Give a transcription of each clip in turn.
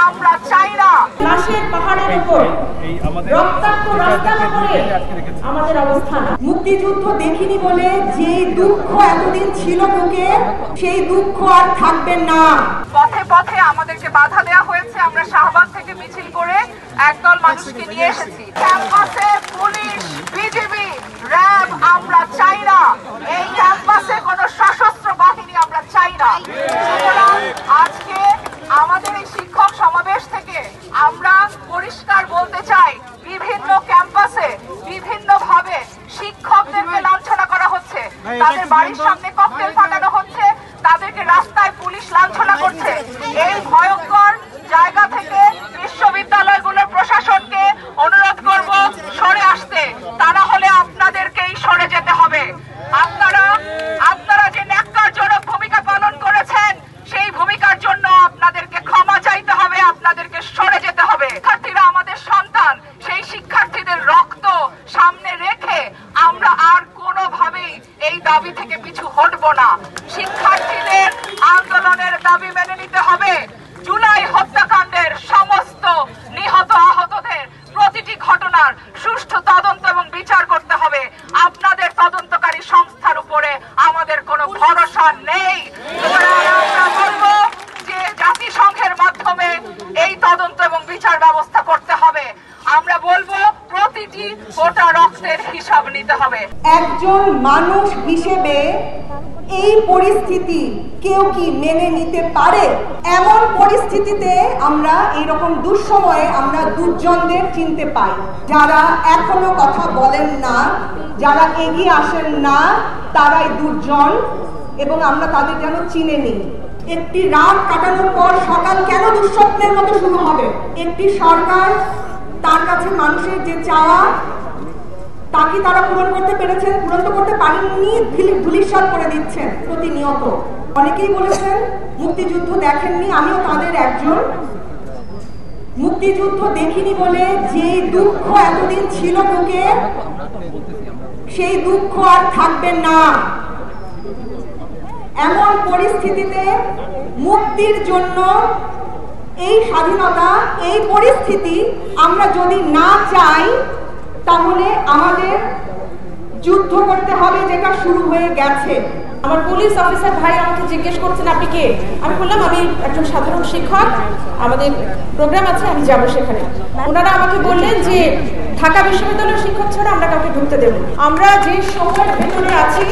আমরা চাই না। লাশের পাহাড়ের উপর রক্তাক্ত রাস্তার উপরে আমাদের অবস্থান। মুক্তিযুদ্ধ দেখিনি বলে যে দুঃখ এতদিন ছিল বুকে, সেই দুঃখ আর থাকবে না। পথে পথে আমাদেরকে বাধা দেওয়া হয়েছে। আমরা শাহবাগ থেকে মিছিল করে একদল মানুষকে নিয়ে এসেছি। ক্যাম্পাসে পুলিশ, বিজিবি, র্যাব আমরা চাই না। এই ক্যাম্পাসে কোনো সশস্ত্র বাহিনী আমরা চাই না। সুতরাং আজকে আমাদের এই শিক্ষক সমাবেশ থেকে আমরা পরিষ্কার বলতে চাই, বিভিন্ন ক্যাম্পাসে বিভিন্ন ভাবে শিক্ষকদেরকে লাঞ্ছনা করা হচ্ছে, তাদের বাড়ির সামনে ককটেল ফাটানো হচ্ছে, তাদেরকে রাস্তায় পুলিশ লাঞ্ছনা করছে। এই ভয়ঙ্কর জায়গা থেকে বিশ্ববিদ্যালয়গুলোর প্রশাসনকে অনুরোধ করব সরে আসতে। তা না হলে আপনাদেরকেই সরে যেতে হবে। আপনারা যে ন্যাক্কারজনক ভূমিকা পালন করেছেন, সেই ভূমিকার জন্য আপনাদেরকে ক্ষমা চাইতে হবে, আপনাদেরকে সরে যেতে হবে। শিক্ষার্থীরা আমাদের সন্তান, সেই শিক্ষার্থীদের রক্ত সামনে রেখে আমরা আর কোনোভাবেই এই দাবি থেকে পিছু হটব না। শিক্ষার্থীদের আন্দোলনের দাবি মেনে নিতে হবে। জুলাই হত্যাকাণ্ডের সমস্ত নিহত আহতদের প্রতিটি ঘটনার সুষ্ঠু তদন্ত এবং বিচার করতে হবে। আপনাদের তদন্তকারী সংস্থার উপরে আমাদের কোনো ভরসা নেই। আমরা বলবো যে জাতিসংঘের মাধ্যমে এই তদন্ত এবং বিচার ব্যবস্থা করতে হবে। আমরা বলবো প্রতিটি ফোঁটা রক্তের হিসাব নিতে হবে। একজন মানুষ হিসেবে এই পরিস্থিতি কেউ কি মেনে নিতে পারে? এমন পরিস্থিতিতে আমরা এইরকম দুঃসময়ে আমরা দুর্জনদের চিনতে পাই, যারা এখনো কথা বলেন না, যারা এগিয়ে আসেন না, তারাই দুর্জন, এবং আমরা তাদের যেন চিনে নিই। একটি রাত কাটানোর পর সকাল কেন দুঃস্বপ্নের মতো শুরু হবে? একটি সরকার তার কাছে মানুষের যে চাওয়া, তাকে তারা পূরণ করতে পেরেছেন? পূরণ তো করতে পারেননি, ধূলিসাৎ করে দিচ্ছেন প্রতিনিয়ত। অনেকেই বলেছেন মুক্তিযুদ্ধ দেখেননি, আমিও তাদের একজন। মুক্তিযুদ্ধ দেখিনি বলে যে দুঃখ এতদিন ছিল বুকে, সেই দুঃখ আর থাকবে না। এমন পরিস্থিতিতে মুক্তির জন্য এই স্বাধীনতা, এই পরিস্থিতি আমরা যদি না চাই, তাহলে আমাদের যুদ্ধ করতে হবে, যেটা শুরু হয়ে গেছে। আমার পুলিশ অফিসার ভাই আমাকে জিজ্ঞেস করছেন আপনি কে? আমি বললাম আমি একজন সাধারণ শিক্ষক, আমাদের প্রোগ্রাম আছে, আমি যাবো সেখানে। ওনারা আমাকে বললেন যে ঢাকা বিশ্ববিদ্যালয়ের শিক্ষক ছাড়া আমরা কাউকে ঢুকতে দেব। আমরা যে সময়ের ভেতরে আছি,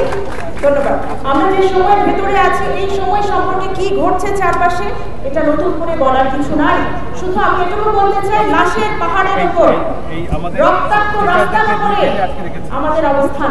ধন্যবাদ, আমরা যে সময়ের ভেতরে আছি, এই সময় সম্পর্কে কি ঘটছে চারপাশে, এটা নতুন করে বলার কিছু নাই। শুধু আমি এটুকু বলতে চাই, লাশের পাহাড়ের উপর রক্তাক্ত রাস্তার উপরে আমাদের অবস্থান।